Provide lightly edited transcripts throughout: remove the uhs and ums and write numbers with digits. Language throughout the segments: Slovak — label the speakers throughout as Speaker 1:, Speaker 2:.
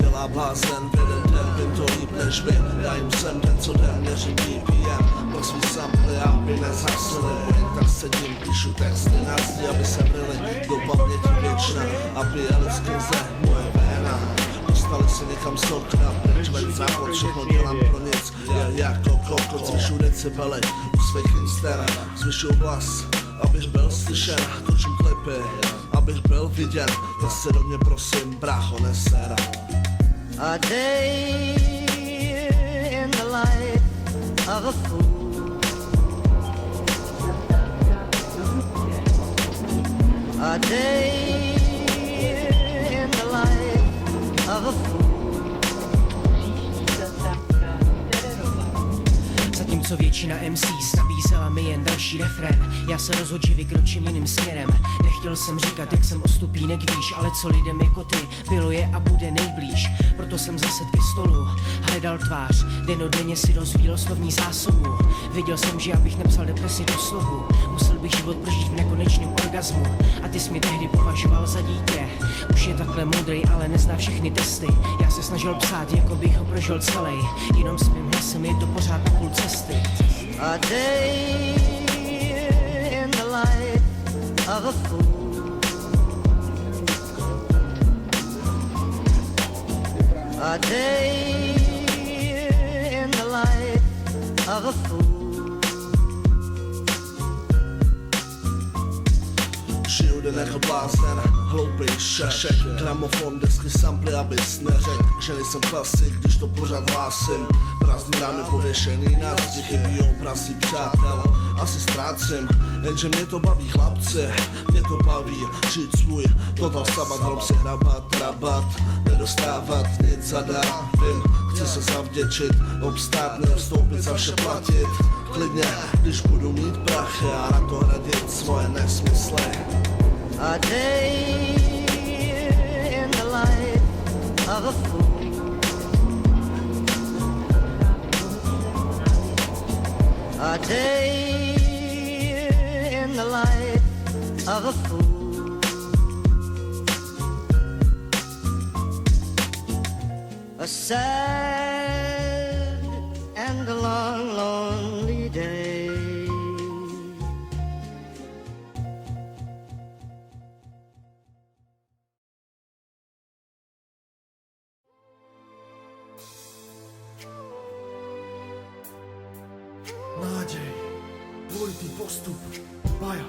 Speaker 1: dělá blázen. V jeden den vím to líp než vy, já jim jsem ten, co den neřídí BPM. Pro svý samply, aby nezhasly. Jen tak sedím, píšu texty na zdi, aby se vrili do paměti věčna, aby jeli skrze moje véna. Dostali se někam sokna, pryč ven záchod, všechno dělám pro nic. Já jako kokot zvyšu decibely u svých inster, zvyšu hlas, abych byl slyšen, točím klipy, abych byl viděn, tak se do mě prosím, brácho, neser.
Speaker 2: A day in the life of a fool. A day in the life of a fool.
Speaker 3: Zatímco většina MCs nabízela mi jen další refrén, já se rozhodl, že vykročím jiným směrem. Nechtěl jsem říkat, jak jsem o stupínek výš, ale co lidem jako ty bylo je a bude nejblíž. Proto jsem zase ke stolu hledal tvář, dennodenně si rozvíjel slovní zásobu. Věděl jsem, že abych nepsal depresi do slohu, musel bych život prožít v nekonečném orgazmu. A ty jsi mě tehdy považoval za dítě, už je takhle moudrej, ale nezná všechny testy. Já se snažil psát, jako bych ho prožil celý, jenom s mým hlasem je to pořád na půl cesty.
Speaker 2: A day in the life of a fool. A day in the life of a fool.
Speaker 1: Žiju den jako blázen, hloupý šešek, gramofon, desky, samply, abys neřek, že nejsem klasik, když to pořád hlásím. Prázdný rámy pověšený na zdi, chybí obrazy přátel, asi ztrácím, jenže mě to baví chlapci, mě to baví žít svůj, total sabat, hrob si hrabat, rabat, nedostávat nic zadar, vím, chci se zavděčit, obstát, nevstoupit, za vše platit, klidně, když budu mít prachy a na to hradit svoje nesmysly.
Speaker 2: A day in the life of a fool. A day in the life of a fool. A sad and a long, lonely day.
Speaker 4: Nádej, dvojitý postup, Baja.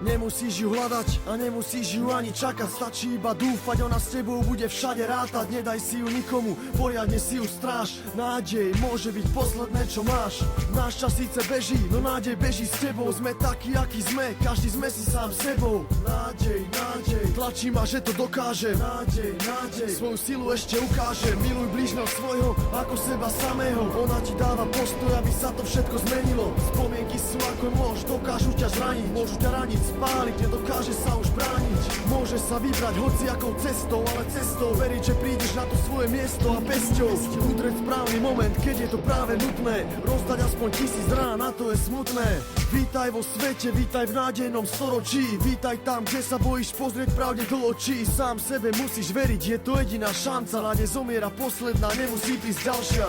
Speaker 4: Nemusíš ju hľadať a nemusíš ju ani čakať, stačí iba dúfať, ona s tebou bude všade rátať. Nedaj si ju nikomu, poriadne si ju stráž. Nádej môže byť posledné, čo máš. Náš čas síce beží, no nádej beží s tebou. Sme takí, akí sme, každý sme si sám sebou. Nádej, nádej, tlačí ma, že to dokáže. Nádej, nádej, svoju silu ešte ukáže. Miluj blížneho svojho, ako seba samého. Ona ti dáva postoj, aby sa to všetko zmenilo. Spomienky sú ako nôž, dokážu ťa zraniť, môžu ťa raniť, spáliť, nedokáže sa už brániť. Môže sa vybrať hociakou cestou, ale cestou veriť, že prídeš na to svoje miesto a pesťou udreť správny moment, keď je to práve nutné. Rozdať aspoň 1000 rán, a to je smutné. Vítaj vo svete, vítaj v nádejnom storočí. Vítaj tam, kde sa bojíš pozrieť pravde do očí. Sám sebe musíš veriť, je to jediná šanca. Na ne zomiera posledná, nemusí prísť ďalšia.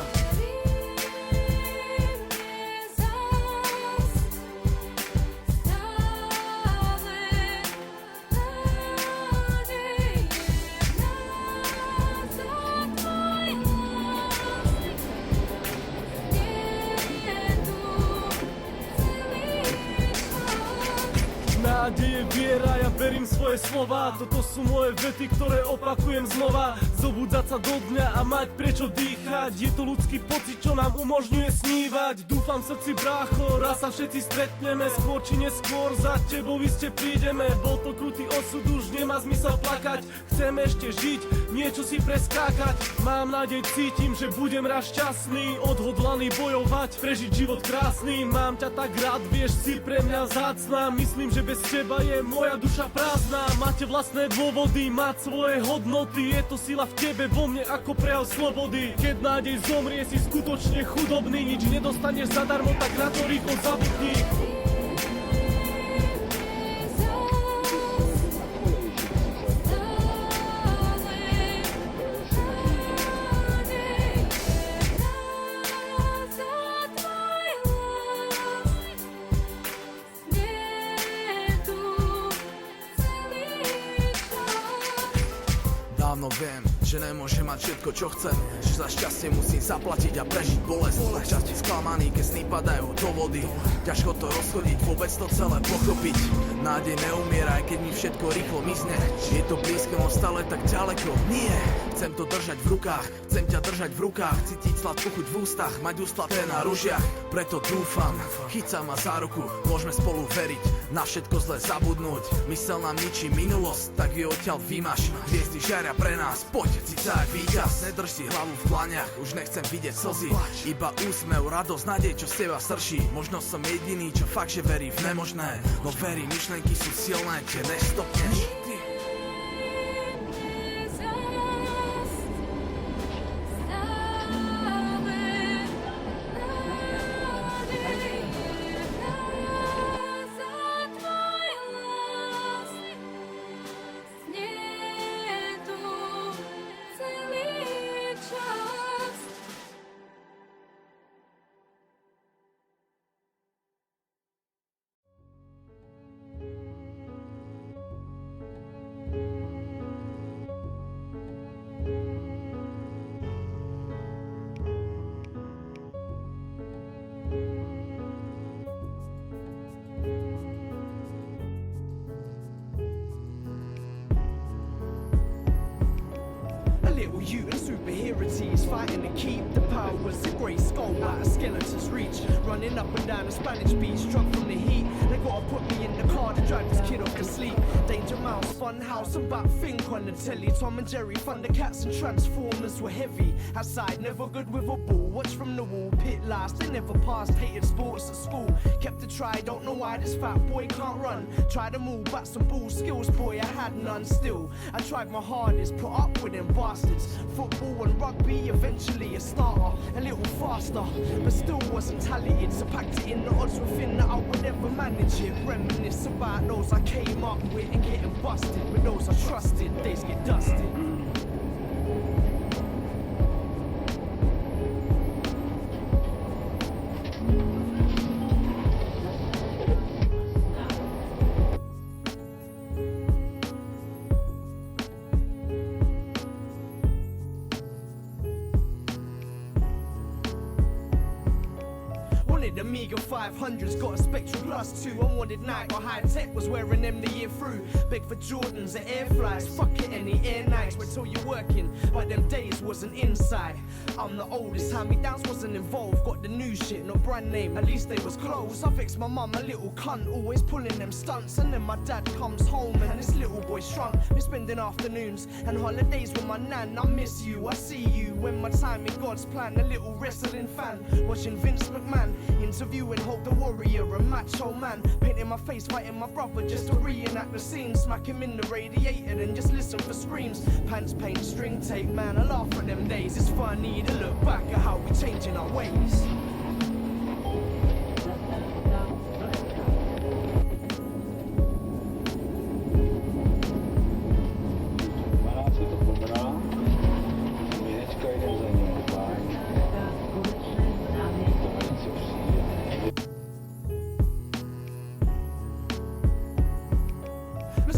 Speaker 5: Nádej je viera, ja verím svoje slova. Toto sú moje vety, ktoré opakujem znova. Zobudzať sa do dňa a mať prečo dýchať. Je to ľudský pocit, čo nám umožňuje snívať. Dúfam v srdci, brácho, raz sa všetci stretneme. Skôr či neskôr za tebou iste prídeme. Bol to krutý osud, už nemá zmysel plakať. Chcem ešte žiť, niečo si preskákať. Mám nádej, cítim, že budem raz šťastný. Odhodlaný bojovať, prežiť život krásny. Mám ťa tak rád, vieš, si pre mňa vzácna. Myslím, že bez teba je moja duša prázdna. Máte vlastné dôvody, mať svoje hodnoty. Je to sila v tebe, vo mne ako prejav slobody. Keď nádej zomrie, si skutočne chudobný. Nič nedostaneš zadarmo, tak na to rýchlo zabudni.
Speaker 6: No viem, že nemôžem mať všetko čo chcem, že za šťastie musím zaplatiť a prežiť bolesť. Časti sklamaný, keď sny padajú do vody, ťažko to rozchodiť, vôbec to celé pochopiť. Nádej neumiera, aj keď mi všetko rýchlo mizne. Je to blízko, no stále tak ďaleko. Nie, chcem to držať v rukách, chcem ťa držať v rukách, cítiť sladkú chuť v ústach, mať ústlaté na ružiach. Preto dúfam, chyca ma za ruku, môžeme spolu veriť, na všetko zle zabudnúť. Mysel nám ničí minulosť, tak ju odtiaľ vymaš. Hviezdy žiaria pre nás, poď, cica jak víťaz. Nedrž si hlavu v dlaniach, už nechcem vidieť slzy, iba úsmev, radosť, nádej, čo z teba srší. Možno som jediný, čo fakt, že verí v nemožné, no verí, myšlenky sú silné, tie nestopneš.
Speaker 7: Little you and superherities fighting to keep the powers. A grey skull out of skeleton's reach, running up and down the Spanish beach, struck from the heat. They gotta put me in the car to drive this kid off to sleep. Danger Mouse, Fun House, and Bat Fink on the telly. Tom and Jerry, Thundercats and Transformers were heavy. Outside, never good with a ball. Watch from the wall, pit last. They never passed, hated sports at school. Kept a try, don't know why this fat boy can't run. Tried to move, but some ball skills, boy, I had none still. I tried my hardest, put up with them bastards. Football and rugby, eventually a starter, a little faster, but still wasn't talented. So packed it in the odds within that I would ever manage it. Reminisce about those I came up with and getting busted. With those I trusted, days get dusted. The Amiga 500's got a Spectrum Plus 2. I wanted Nike or high tech, was wearing them the year through. Big for Jordans and air flies, fuck it, any air nights. Wait till you're working, but them days wasn't inside. I'm the oldest, hand-me-downs wasn't involved. Got the new shit, not brand name, at least they was clothes. I fixed my mum, a little cunt, always pulling them stunts. And then my dad comes home and this little boy shrunk. Been spending afternoons and holidays with my nan. I miss you, I see you when my time in God's plan. A little wrestling fan, watching Vince McMahon. Interviewing Hulk the Warrior, a macho man. Painting my face, fighting my brother just to reenact the scene. Smack him in the radiator and just listen for screams. Pants, paint, string tape, man, I laugh at them days. It's funny to look back at how we changing our ways.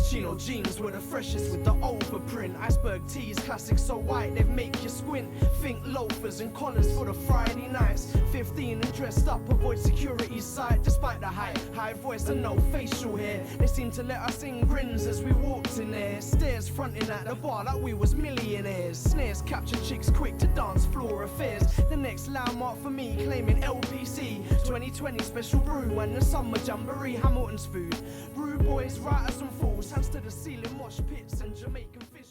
Speaker 7: Chino jeans were the freshest with the overprint. Iceberg tees, classic so white they make you squint. Think loafers and collars for the Friday nights. 15 and dressed up, avoid security sight. Despite the height, high voice and no facial hair, they seem to let us in grins as we walked in there. Stairs fronting at the bar like we was millionaires. Snares capture chicks quick to dance floor affairs. The next landmark for me claiming LPC 2020 special brew and the summer jamboree. Hamilton's food, rude boys, writers and fools, hands to the ceiling, mosh pits and Jamaican fish.